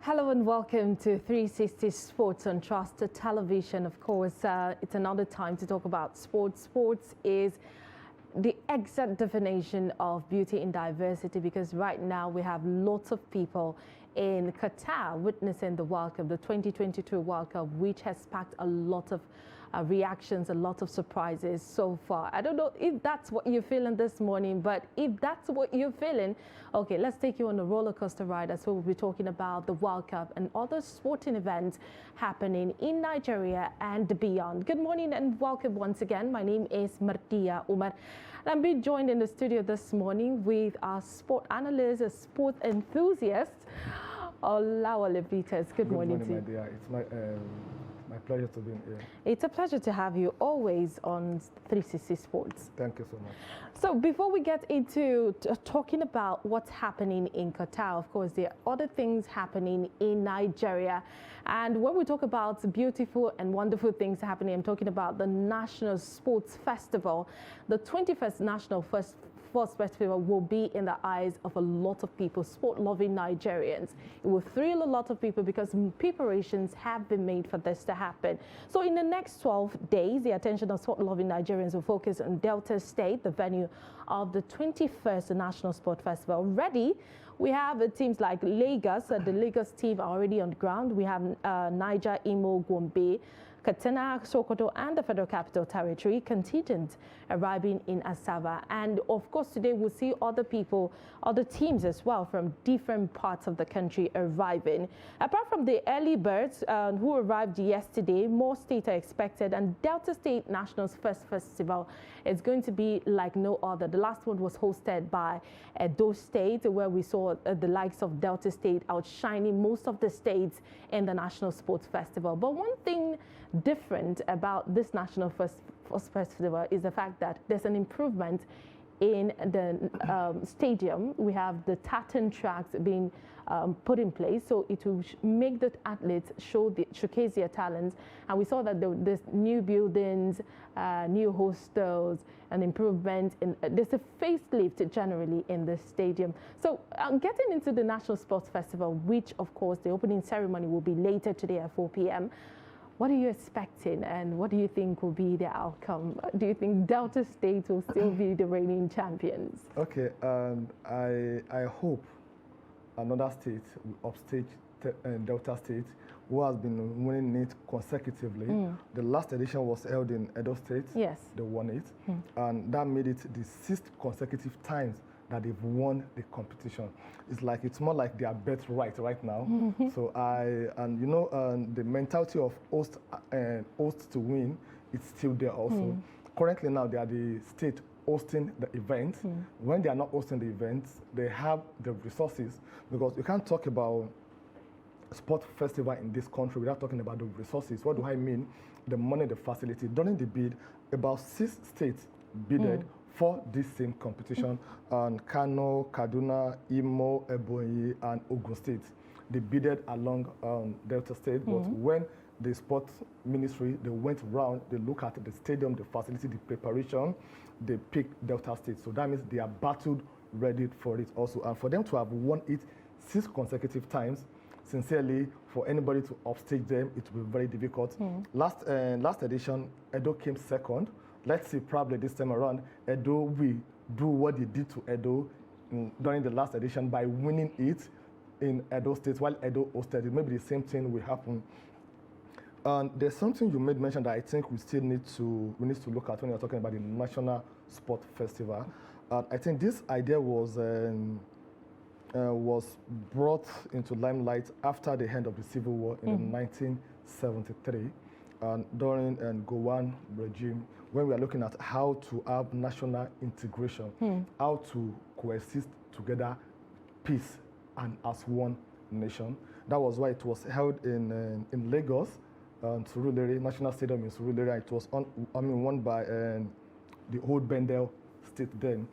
Hello and welcome to 360 Sports on Trusted Television. Of course, it's another time to talk about sports. Sports is the exact definition of beauty in diversity, because right now we have lots of people in Qatar witnessing the World Cup, the 2022 World Cup, which has sparked a lot of reactions, a lot of surprises so far. I don't know if that's what you're feeling this morning, but if that's what you're feeling, okay, let's take you on a roller coaster ride. As we'll be talking about the World Cup and other sporting events happening in Nigeria and beyond. Good morning and welcome once again. My name is Martia Umar. And I'm being joined in the studio this morning with our sport analyst, a sport enthusiast, Olawale Peters. Good morning to you. My dear. It's my pleasure to be here. It's a pleasure to have you always on 360 Sports. Thank you so much. So before we get into talking about what's happening in Qatar, of course, there are other things happening in Nigeria. And when we talk about beautiful and wonderful things happening, I'm talking about the National Sports Festival. The 21st National Sports Festival will be in the eyes of a lot of people, sport-loving Nigerians. It will thrill a lot of people because preparations have been made for this to happen. So in the next 12 days, the attention of sport-loving Nigerians will focus on Delta State, the venue of the 21st National Sport Festival. Already, we have teams like Lagos. The Lagos team are already on the ground. We have Niger, Imo, Gombe, Katsina, Sokoto, and the Federal Capital Territory contingent arriving in Asaba. And of course, today we'll see other people, other teams as well from different parts of the country arriving. Apart from the early birds who arrived yesterday, more states are expected, and Delta State National's first festival is going to be like no other. The last one was hosted by Edo State, where we saw the likes of Delta State outshining most of the states in the National Sports Festival. But one thing different about this National Sports Festival is the fact that there's an improvement in the stadium. We have the tartan tracks being put in place, so it will make the athletes showcase their talents. And we saw that there's new buildings, new hostels, an improvement in there's a facelift generally in the stadium. So getting into the National Sports Festival, which of course the opening ceremony will be later today at 4 p.m. What are you expecting, and what do you think will be the outcome? Do you think Delta State will still be the reigning champions? Okay, I hope another state will upstage Delta State, who has been winning it consecutively. The last edition was held in Edo State. Yes. They won it, and that made it the 6th consecutive times that they've won the competition. It's more like their birthright right now. So the mentality of host to win, it's still there also. Currently now they are the state hosting the event. When they are not hosting the events, they have the resources, because you can't talk about sport festival in this country without talking about the resources. What do I mean? The money, the facility. During the bid, about 6 states bidded for this same competition, and Kano, Kaduna, Imo, Ebonyi, and Ogun State. They bidded along Delta State, but when the sports ministry, they went around, they look at the stadium, the facility, the preparation, they picked Delta State. So that means they are battled ready for it also. And for them to have won it 6 consecutive times, sincerely, for anybody to upstage them, it will be very difficult. Last edition, Edo came second. Let's see, probably this time around, Edo will do what they did to Edo during the last edition by winning it in Edo State while Edo hosted it. Maybe the same thing will happen. And there's something you made mention that I think we need to look at when you're talking about the National Sport Festival. I think this idea was brought into limelight after the end of the Civil War in 1973. During Gowon regime, when we are looking at how to have national integration, how to coexist together, peace and as one nation. That was why it was held in Lagos, Surulere, National Stadium in Surulere. It was won by the old Bendel state then.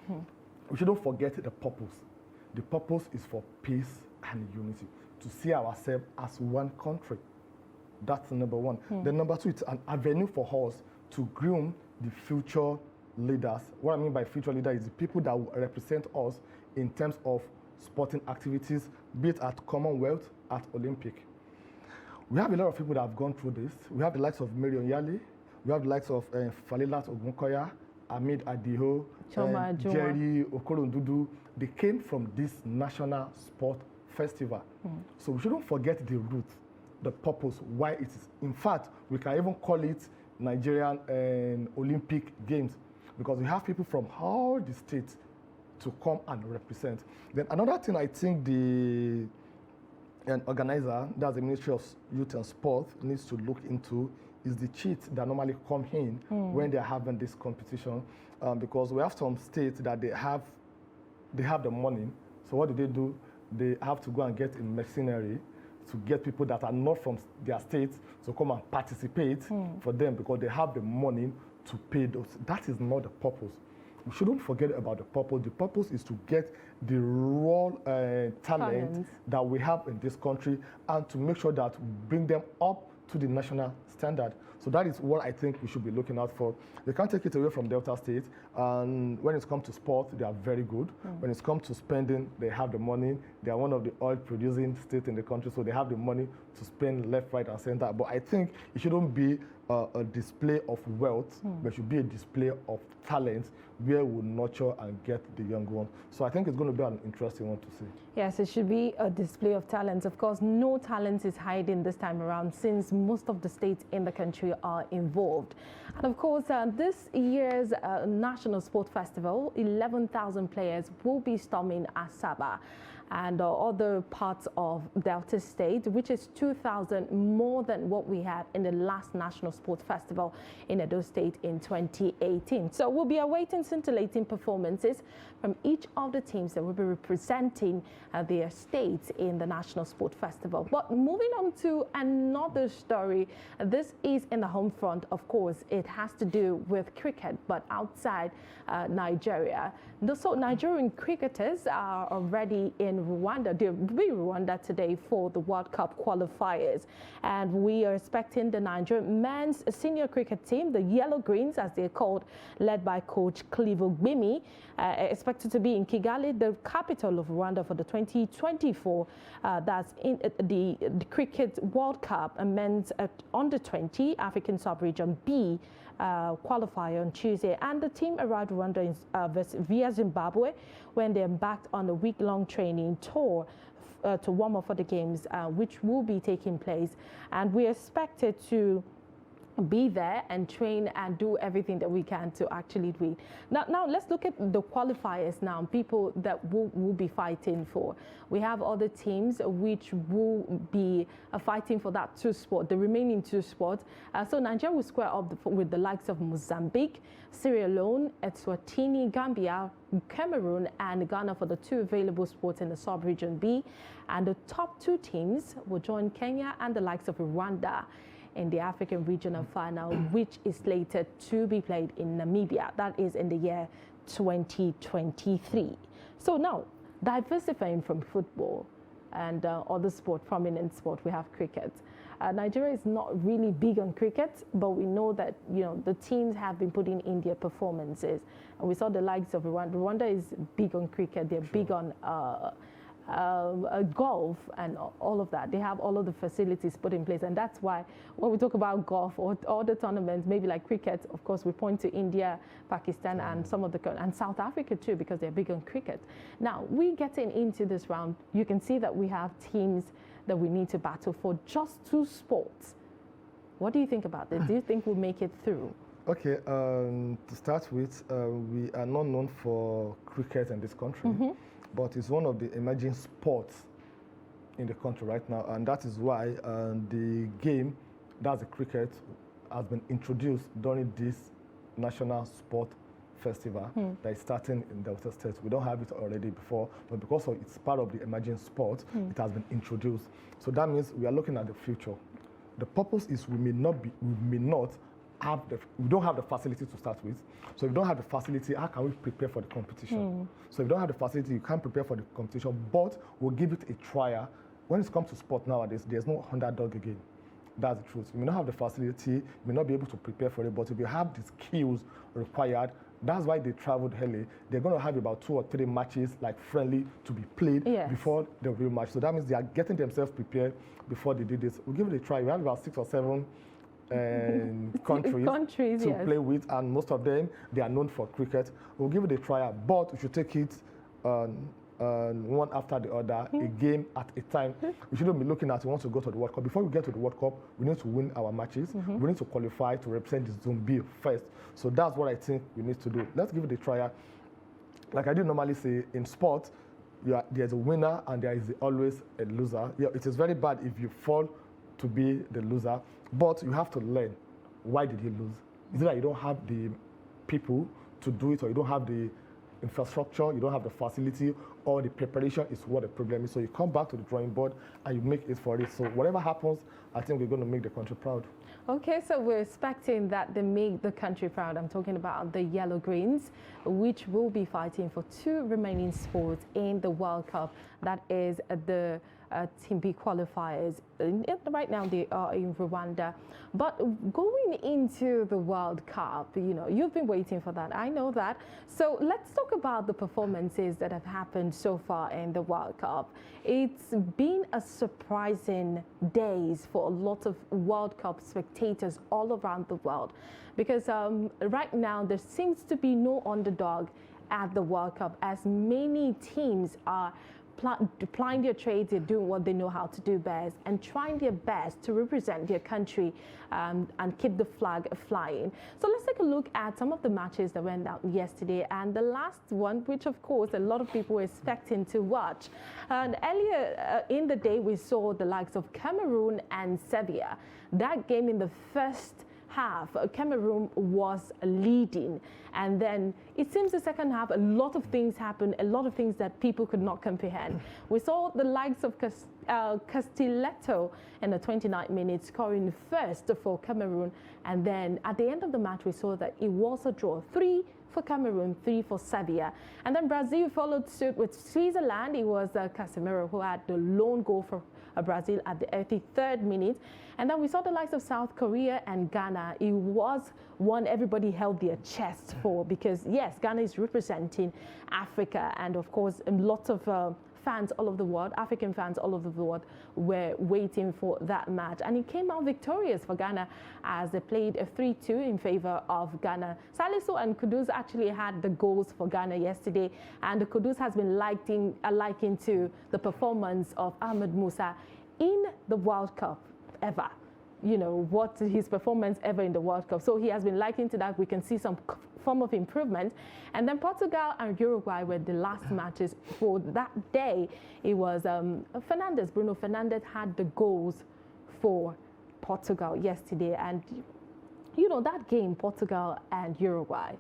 We shouldn't forget the purpose. The purpose is for peace and unity, to see ourselves as one country. That's number one. Then number two, it's an avenue for us to groom the future leaders. What I mean by future leader is the people that will represent us in terms of sporting activities, be it at Commonwealth, at Olympic. We have a lot of people that have gone through this. We have the likes of Marion Yali, we have the likes of Falilat Ogunkoya, Ahmed Adiho, Jerry Okorondudu. They came from this national sport festival. So we shouldn't forget the root, the purpose, why it is. In fact, we can even call it Nigerian Olympic Games, because we have people from all the states to come and represent. Then another thing I think the organizer, that's the Ministry of Youth and Sport, needs to look into is the cheats that normally come in when they're having this competition, because we have some states that they have the money. So what do? They have to go and get a mercenary to get people that are not from their states to come and participate for them, because they have the money to pay those. That is not the purpose. We shouldn't forget about the purpose. The purpose is to get the raw talent that we have in this country and to make sure that we bring them up to the national standard. So that is what I think we should be looking out for. We can't take it away from Delta State. And when it comes to sport, they are very good. When it comes to spending, they have the money. They are one of the oil-producing states in the country, so they have the money to spend left, right, and center. But I think it shouldn't be a display of wealth, but it should be a display of talent where we nurture and get the young ones. So I think it's going to be an interesting one to see. Yes, it should be a display of talent. Of course, no talent is hiding this time around, since most of the states in the country are involved. And of course, this year's National Sport Festival, 11,000 players will be storming Asaba and other parts of Delta State, which is 2,000 more than what we had in the last National Sports Festival in Edo State in 2018. So we'll be awaiting scintillating performances from each of the teams that will be representing their states in the National Sport Festival. But moving on to another story, this is in the home front. Of course, it has to do with cricket, but outside Nigeria. So Nigerian cricketers are already in Rwanda. They'll be in Rwanda today for the World Cup qualifiers. And we are expecting the Nigerian men's senior cricket team, the Yellow Greens as they're called, led by coach Clivo Gbimi, expected to be in Kigali, the capital of Rwanda, for the 2024 that's in the Cricket World Cup and men's under 20 African Sub-Region B qualifier on Tuesday. And the team arrived Rwanda via Zimbabwe when they embarked on a week-long training tour to warm up for the games, which will be taking place. And we are expected to be there and train and do everything that we can to actually win. Now let's look at the qualifiers now, people that will be fighting for. We have other teams which will be fighting for that two spot, the remaining two spots. So Nigeria will square up with the likes of Mozambique, Sierra Leone, Eswatini, Gambia, Cameroon, and Ghana for the two available spots in the sub-region B. And the top two teams will join Kenya and the likes of Rwanda in the African regional final, which is slated to be played in Namibia. That is in the year 2023. So now, diversifying from football and other sport, prominent sport, we have cricket. Nigeria is not really big on cricket, but we know that, you know, the teams have been putting in their performances. And we saw the likes of Rwanda. Rwanda is big on cricket. They're big on golf and all of that. They have all of the facilities put in place, and that's why when we talk about golf or other tournaments, maybe like cricket, of course we point to India, Pakistan, and some of the and South Africa too, because they're big on cricket. Now we getting into this round, you can see that we have teams that we need to battle for just two sports. What do you think about this? Do you think we'll make it through? Okay, to start with, we are not known for cricket in this country. But it's one of the emerging sports in the country right now, and that is why the game, that's the cricket, has been introduced during this National Sport Festival that is starting in Delta State. We don't have it already before, but because of it's part of the emerging sport, it has been introduced. So that means we are looking at the future. The purpose is we don't have the facility to start with. So if we don't have the facility, how can we prepare for the competition? So if we don't have the facility, you can't prepare for the competition, but we'll give it a trial. When it comes to sport nowadays, there's no underdog again. That's the truth. You may not have the facility, you may not be able to prepare for it, but if you have the skills required, That's why they traveled early. They're going to have about 2 or 3 matches, like friendly, to be played before the real match. So that means they are getting themselves prepared before they do this. We'll give it a try. We have about 6 or 7 countries to play with, and most of them, they are known for cricket. We'll give it a try, but we should take it one after the other, a game at a time. We shouldn't be looking at we want to go to the World Cup. Before we get to the World Cup, we need to win our matches. We need to qualify to represent the Zone B first. So that's what I think we need to do. Let's give it a try. Like I do normally say in sport, there's a winner and there is always a loser. Yeah, it is very bad if you fall to be the loser, but you have to learn. Why did he lose? Is it that you don't have the people to do it, or you don't have the infrastructure, you don't have the facility, or the preparation is what the problem is? So you come back to the drawing board and you make it for it. So whatever happens, I think we're going to make the country proud. Okay, so we're expecting that they make the country proud. I'm talking about the Yellow Greens, which will be fighting for 2 remaining spots in the World Cup. That is the Team B qualifiers. Right now they are in Rwanda. But going into the World Cup, you know, you've been waiting for that. I know that. So let's talk about the performances that have happened so far in the World Cup. It's been a surprising days for a lot of World Cup spectators all around the world, because right now there seems to be no underdog at the World Cup, as many teams are applying their trades, they're doing what they know how to do best and trying their best to represent their country and keep the flag flying. So let's take a look at some of the matches that went out yesterday, and the last one, which of course a lot of people were expecting to watch. And earlier in the day, we saw the likes of Cameroon and Serbia. That game in the first half, Cameroon was leading, and then it seems the second half, a lot of things happened, a lot of things that people could not comprehend. We saw the likes of Castelletto in the 29th minute scoring first for Cameroon, and then at the end of the match we saw that it was a draw, 3 for Cameroon, 3 for Serbia. And then Brazil followed suit with Switzerland. It was Casemiro who had the lone goal for Brazil at the 83rd minute. And then we saw the likes of South Korea and Ghana. It was one everybody held their chest for, because yes, Ghana is representing Africa, and of course lots of fans all over the world, African fans all over the world, were waiting for that match. And it came out victorious for Ghana as they played a 3-2 in favor of Ghana. Salisu and Kudus actually had the goals for Ghana yesterday, and Kudus has been likened to the performance of Ahmed Musa in the World Cup ever. You know, what his performance ever in the World Cup. So he has been likened to that. We can see some form of improvement. And then Portugal and Uruguay were the last matches for that day. It was Bruno Fernandes had the goals for Portugal yesterday. And, you know, that game, Portugal and Uruguay,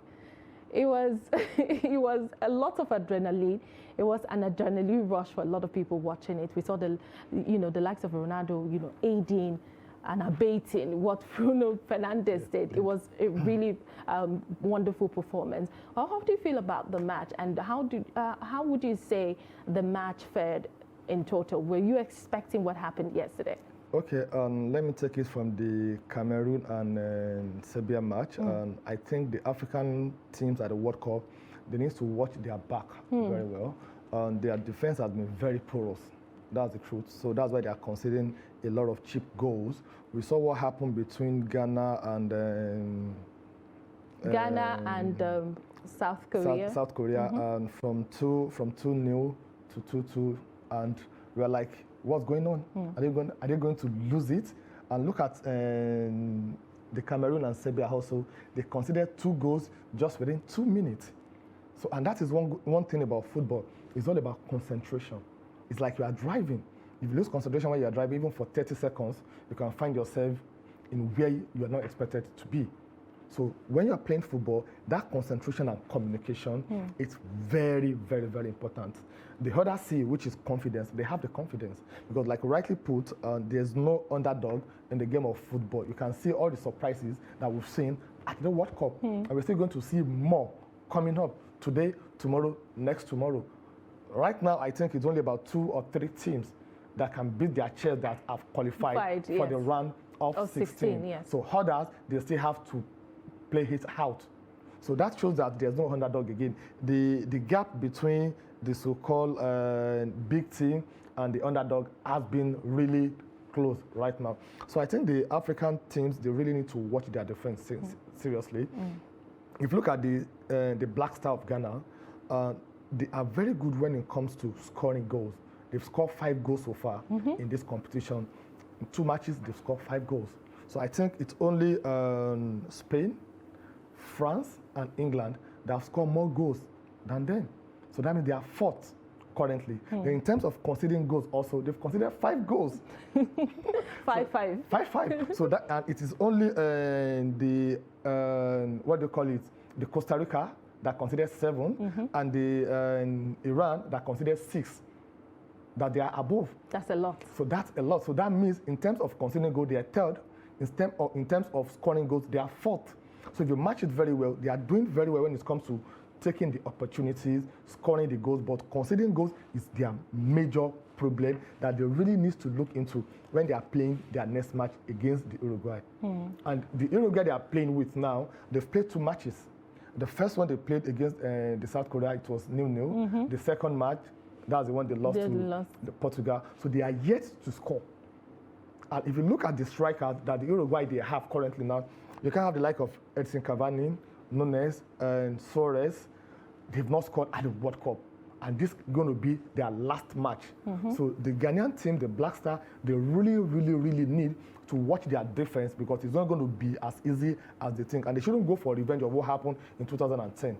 it was it was a lot of adrenaline. It was an adrenaline rush for a lot of people watching it. We saw the likes of Ronaldo, aiding and abating what Bruno Fernandes did. It was a really wonderful performance. How do you feel about the match, and how would you say the match fared in total? Were you expecting what happened yesterday? Okay, let me take it from the Cameroon and Serbia match. I think the African teams at the World Cup, they need to watch their back very well. Their defense has been very porous. That's the truth. So that's why they are conceding a lot of cheap goals. We saw what happened between Ghana and South Korea. South Korea, and from 2-0 to 2-2, and we are like, what's going on? Are they going to lose it? And look at the Cameroon and Serbia also. They conceded 2 goals just within 2 minutes. So, and that is one thing about football. It's all about concentration. It's like you are driving. If you lose concentration when you are driving, even for 30 seconds, you can find yourself in where you are not expected to be. So when you are playing football, that concentration and communication is very, very, very important. The other C, which is confidence, they have the confidence. Because like rightly put, there's no underdog in the game of football. You can see all the surprises that we've seen at the World Cup. And we're still going to see more coming up today, tomorrow, next tomorrow. Right now, I think it's only about 2 or 3 teams that can beat their chest that have qualified for the round of 16. Yes. So others, they still have to play it out. So that shows that there's no underdog again. The gap between the so-called big team and the underdog has been really close right now. So I think the African teams, they really need to watch their defense seriously. If you look at the Black Star of Ghana, they are very good when it comes to scoring goals. They've scored 5 goals so far in this competition. In 2 matches, they've scored 5 goals. So I think it's only Spain, France, and England that have scored more goals than them. So that means they are 4th currently. In terms of conceding goals also, they've conceded 5 goals. 5-5. 5-5. So that, and it is only the, what do you call it, the Costa Rica that conceded 7, and the Iran that conceded 6, that they are above. That's a lot. So that's a lot. So that means in terms of conceding goals, they are 3rd. In terms of scoring goals, they are 4th. So if you match it very well, they are doing very well when it comes to taking the opportunities, scoring the goals, but conceding goals is their major problem that they really need to look into when they are playing their next match against the Uruguay. And the Uruguay they are playing with now, they've played 2 matches. The first one they played against the South Korea, it was 0-0. The second match, that's the one they lost to the Portugal. So they are yet to score. And if you look at the strikers that the Uruguay they have currently now, you can have the like of Edson Cavani, Nunes, and Suarez. They've not scored at the World Cup. And this is going to be their last match. So the Ghanaian team, the Black Star, they really, really, really need to watch their defense because it's not going to be as easy as they think. And they shouldn't go for revenge of what happened in 2010.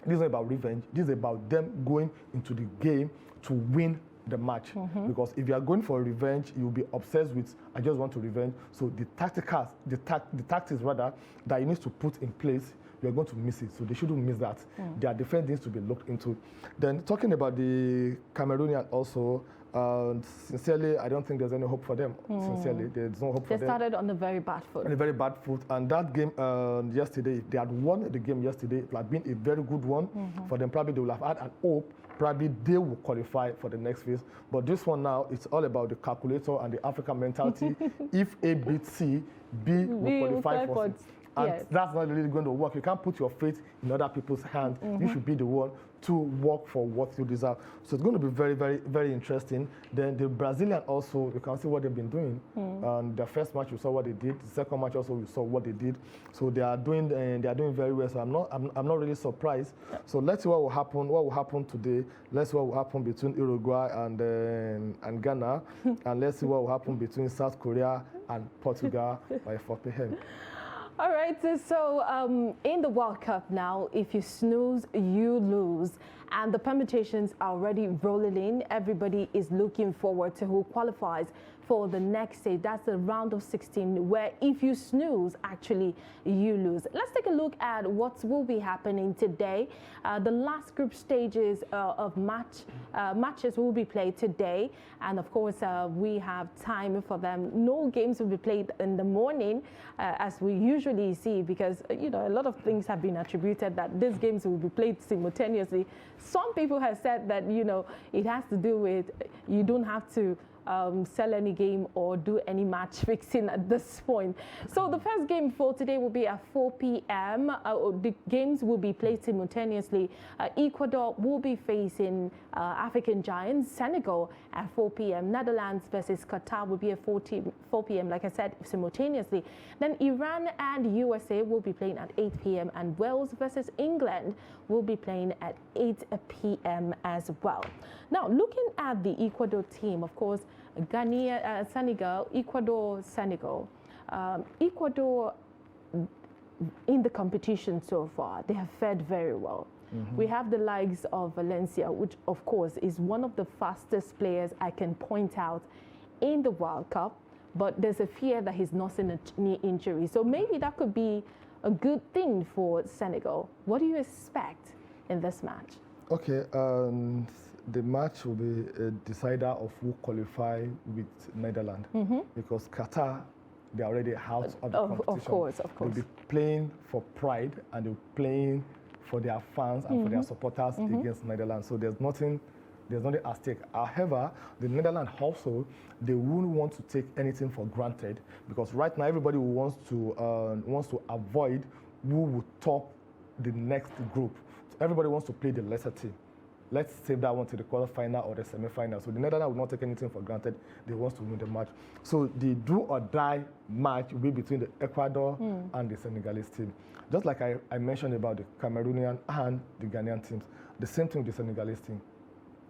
This is not about revenge. This is about them going into the game to win the match. Because if you are going for revenge, you'll be obsessed with, I just want to revenge. So the tactics rather, that you need to put in place, you're going to miss it. So they shouldn't miss that. Their defense needs to be looked into. Then talking about the Cameroonian also, sincerely, I don't think there's any hope for them. Sincerely, there's no hope for them. They started on a very bad foot. On a very bad foot. And that game yesterday, if they had won the game yesterday, it would have been a very good one for them. Probably they would have had an hope. Probably they will qualify for the next phase. But this one now, it's all about the calculator and the African mentality. If A beats C, B will qualify for C. And that's not really going to work. You can't put your faith in other people's hands. You should be the one to work for what you deserve. So it's going to be very, very, very interesting. Then the Brazilian also, you can see what they've been doing. The first match, you saw what they did. The second match also, you saw what they did. So they are doing very well. So I'm not really surprised. So let's see what will happen. What will happen today? Let's see what will happen between Uruguay and Ghana, and let's see what will happen between South Korea and Portugal by 4 p.m. All right, so in the World Cup now, if you snooze, you lose. And the permutations are already rolling in. Everybody is looking forward to who qualifies for the next stage. That's the round of 16, where if you snooze, actually, you lose. Let's take a look at what will be happening today. The last group stages of matches will be played today. And of course, we have time for them. No games will be played in the morning, as we usually see, because, you know, a lot of things have been attributed that these games will be played simultaneously. Some people have said that, you know, it has to do with you don't have to sell any game or do any match fixing at this point. So the first game for today will be at 4 p.m. The games will be played simultaneously. Ecuador will be facing African giants Senegal at 4 p.m. Netherlands versus Qatar will be at 4 p.m. like I said, simultaneously. Then Iran and USA will be playing at 8 p.m. and Wales versus England will be playing at 8 p.m. as well. Now, looking at the Ecuador team, of course, Ghana, Senegal, Ecuador, Senegal. Ecuador, in the competition so far, they have fared very well. We have the likes of Valencia, which, of course, is one of the fastest players I can point out in the World Cup, but there's a fear that he's nursing a knee injury. So maybe that could be a good thing for Senegal. What do you expect in this match? Okay, the match will be a decider of who qualify with Netherlands, because Qatar, they're already out of the competition. Of course. They'll be playing for pride and they're playing for their fans and for their supporters against Netherlands. So there's nothing at stake. However, the Netherlands also, they wouldn't want to take anything for granted, because right now everybody wants to avoid who would top the next group. So everybody wants to play the lesser team. Let's save that one to the quarterfinal or the semi-final. So the Netherlands will not take anything for granted. They want to win the match. So the do or die match will be between the Ecuador and the Senegalese team. Just like I mentioned about the Cameroonian and the Ghanaian teams, the same thing with the Senegalese team.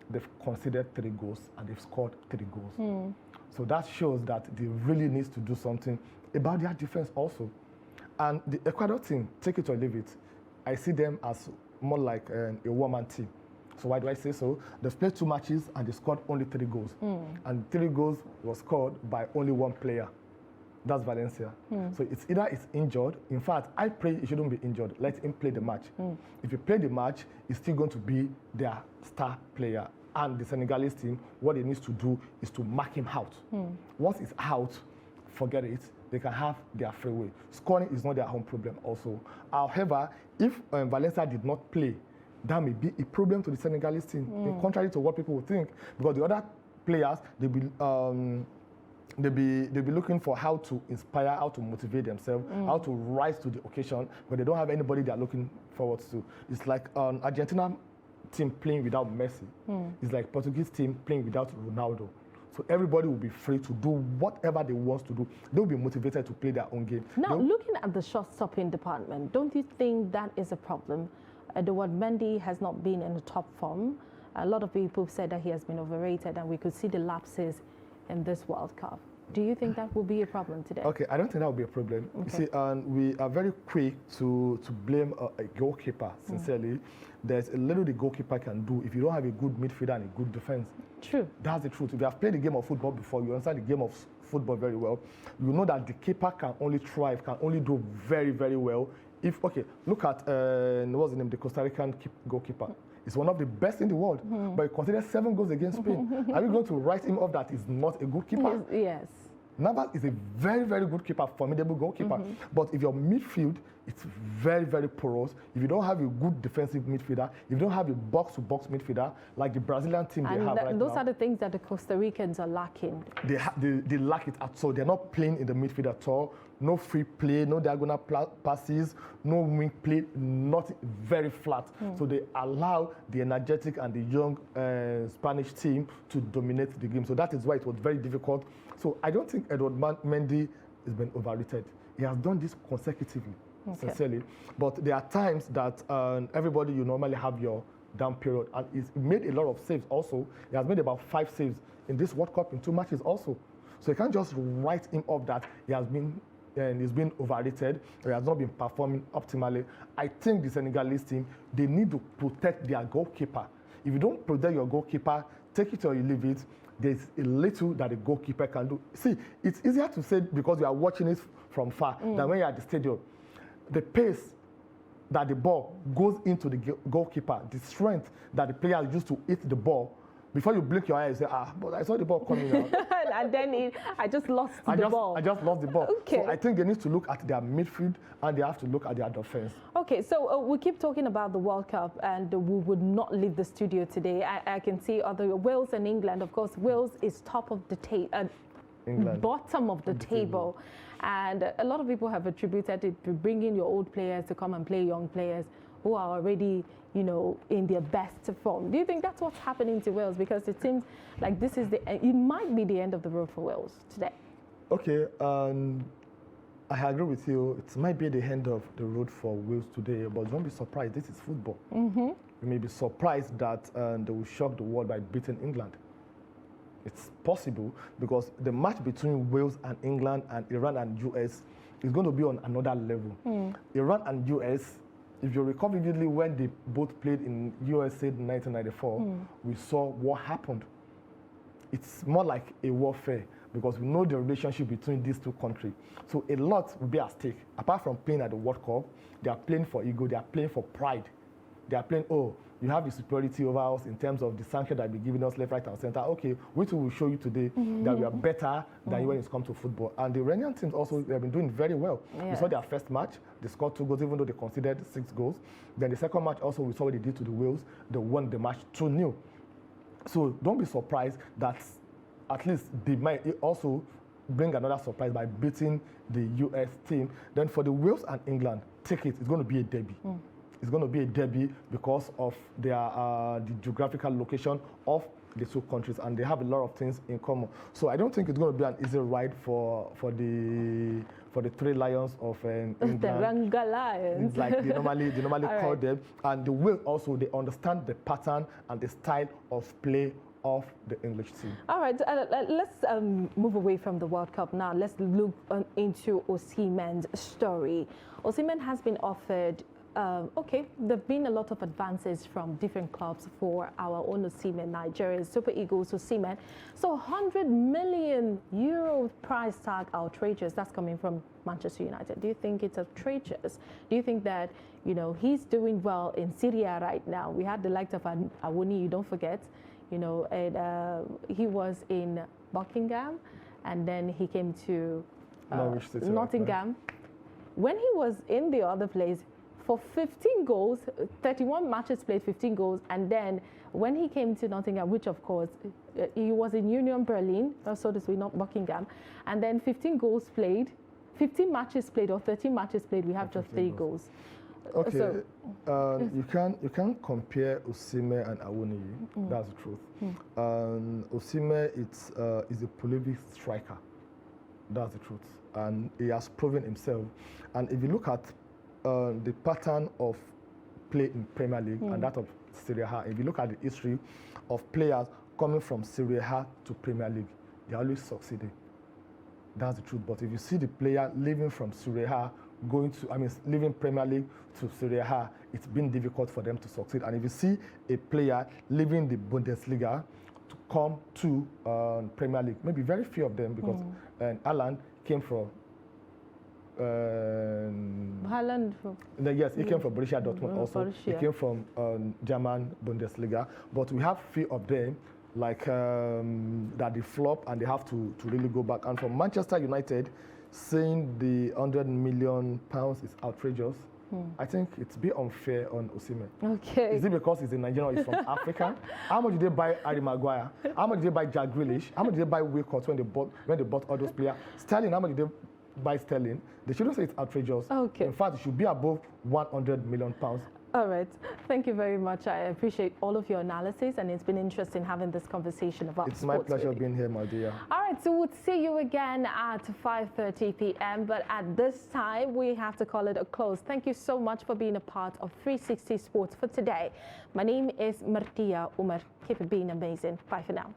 They've conceded 3 goals and they've scored 3 goals. So that shows that they really need to do something about their defense also. And the Ecuador team, take it or leave it, I see them as more like a one-man team. So why do I say so? They've played 2 matches and they scored only 3 goals. And 3 goals was scored by only 1 player. That's Valencia. So it's either it's injured. In fact, I pray he shouldn't be injured. Let him play the match. If you play the match, it's still going to be their star player. And the Senegalese team, what they need to do is to mark him out. Once it's out, forget it. They can have their free way. Scoring is not their own problem also. However, if Valencia did not play, that may be a problem to the Senegalese team, in contrary to what people would think, because the other players, they'll be looking for how to inspire, how to motivate themselves, how to rise to the occasion, but they don't have anybody they're looking forward to. It's like an Argentina team playing without Messi. It's like Portuguese team playing without Ronaldo. So everybody will be free to do whatever they want to do. They'll be motivated to play their own game. Now, looking at the shot-stopping department, don't you think that is a problem? The word Mendy has not been in the top form. A lot of people said that he has been overrated, and we could see the lapses in this World Cup. Do you think that will be a problem today? Okay, I don't think that will be a problem. Okay. You see, we are very quick to blame a goalkeeper, sincerely. There's a little the goalkeeper can do if you don't have a good midfielder and a good defense. True. That's the truth. If you have played the game of football before, you understand the game of football very well. You know that the keeper can only thrive, can only do very, very well. If, okay, look at, what's the name, the Costa Rican goalkeeper. He's one of the best in the world, but he considered 7 goals against Spain. Are you going to write him off that he's not a good keeper? Yes. Navas is a very, very good keeper, formidable goalkeeper. But if your midfield, it's very, very porous. If you don't have a good defensive midfielder, if you don't have a box-to-box midfielder, like the Brazilian team they have right now. Those are the things that the Costa Ricans are lacking. They lack it at all. They're not playing in the midfield at all. No free play, no diagonal passes, no wing play, not very flat. So they allow the energetic and the young Spanish team to dominate the game. So that is why it was very difficult. So I don't think Edward Mendy has been overrated. He has done this consecutively, sincerely. But there are times that everybody, you normally have your down period, and he's made a lot of saves also. He has made about 5 saves in this World Cup in 2 matches also. So you can't just write him off that he has been and he's been overrated, or he has not been performing optimally. I think the Senegalese team, they need to protect their goalkeeper. If you don't protect your goalkeeper, take it or you leave it, there's a little that the goalkeeper can do. See, it's easier to say because you are watching it from far than when you're at the stadium. The pace that the ball goes into the goalkeeper, the strength that the player used to hit the ball, before you blink your eyes, you say, but I saw the ball coming out. And then I just lost the ball. I just lost the ball. Okay. So I think they need to look at their midfield and they have to look at their defense. Okay, so we keep talking about the World Cup and we would not leave the studio today. I can see other Wales and England. Of course, Wales is top of the table, bottom of the table. And a lot of people have attributed it to bringing your old players to come and play young players who are already, you know, in their best form. Do you think that's what's happening to Wales? Because it seems like this is it might be the end of the road for Wales today. Okay, I agree with you. It might be the end of the road for Wales today, but don't be surprised. This is football. You may be surprised that they will shock the world by beating England. It's possible because the match between Wales and England and Iran and US is going to be on another level. Iran and US, if you recall vividly, when they both played in USA in 1994, we saw what happened. It's more like a warfare because we know the relationship between these 2 countries. So a lot will be at stake. Apart from playing at the World Cup, they are playing for ego, they are playing for pride. They are playing, oh, you have the superiority over us in terms of the sanction that will be giving us left, right, and center. Okay, which will show you today that we are better than you when it comes to football. And the Iranian teams also, they have been doing very well. We saw their first match, they scored 2 goals, even though they conceded 6 goals. Then the second match also, we saw what they did to the Wales. They won the match 2-0. So don't be surprised that at least they might also bring another surprise by beating the US team. Then for the Wales and England, take it, it's going to be a derby. it's going to be a derby because of their the geographical location of the two countries, and they have a lot of things in common. So I don't think it's going to be an easy ride for the three lions of England. The Ranga Lions. Like they normally call right. them, and the way also they understand the pattern and the style of play of the English team. All right, let's move away from the World Cup now. Let's look into Osimhen's story. Osimhen has been offered. Okay, there have been a lot of advances from different clubs for our own Osimhen, Nigeria, Super Eagles Osimhen. So 100 million euro price tag, outrageous. That's coming from Manchester United. Do you think it's outrageous? Do you think that, you know, he's doing well in Syria right now? We had the likes of Awuni, you don't forget, you know, and he was in Buckingham, and then he came to Nottingham. When he was in the other place, for 15 goals, 31 matches played, 15 goals. And then when he came to Nottingham, which of course, he was in Union Berlin, so to speak, not Buckingham. And then 15 goals played, 15 matches played or 13 matches played, we have just 3 goals. Okay, So, you can't compare Osimhen and Awuni. That's the truth. Osimhen is a prolific striker. That's the truth. And he has proven himself. And if you look at the pattern of play in Premier League and that of Serie A. If you look at the history of players coming from Serie A to Premier League, they always succeeded. That's the truth. But if you see the player leaving from Serie A, leaving Premier League to Serie A, it's been difficult for them to succeed. And if you see a player leaving the Bundesliga to come to Premier League, maybe very few of them, because Alan came from Haaland. Yes, he came from Borussia Dortmund also. Borussia. He came from German Bundesliga. But we have few of them like that they flop and they have to really go back. And from Manchester United, saying the £100 million is outrageous, I think it's a bit unfair on Osimhen. Okay. Is it because he's a Nigerian or he's from Africa? How much did they buy Harry Maguire? How much did they buy Jack Grealish? How much did they buy Wilcox when they bought all those players? Sterling, how much did they buy Sterling? They shouldn't say it's outrageous. Okay. In fact, it should be above £100 million. All right. Thank you very much. I appreciate all of your analysis, and it's been interesting having this conversation about It's sports. my pleasure being here, my dear. All right, so we'll see you again at 5:30 p.m. But at this time, we have to call it a close. Thank you so much for being a part of 360 Sports for today. My name is Martia Umar. Keep it being amazing. Bye for now.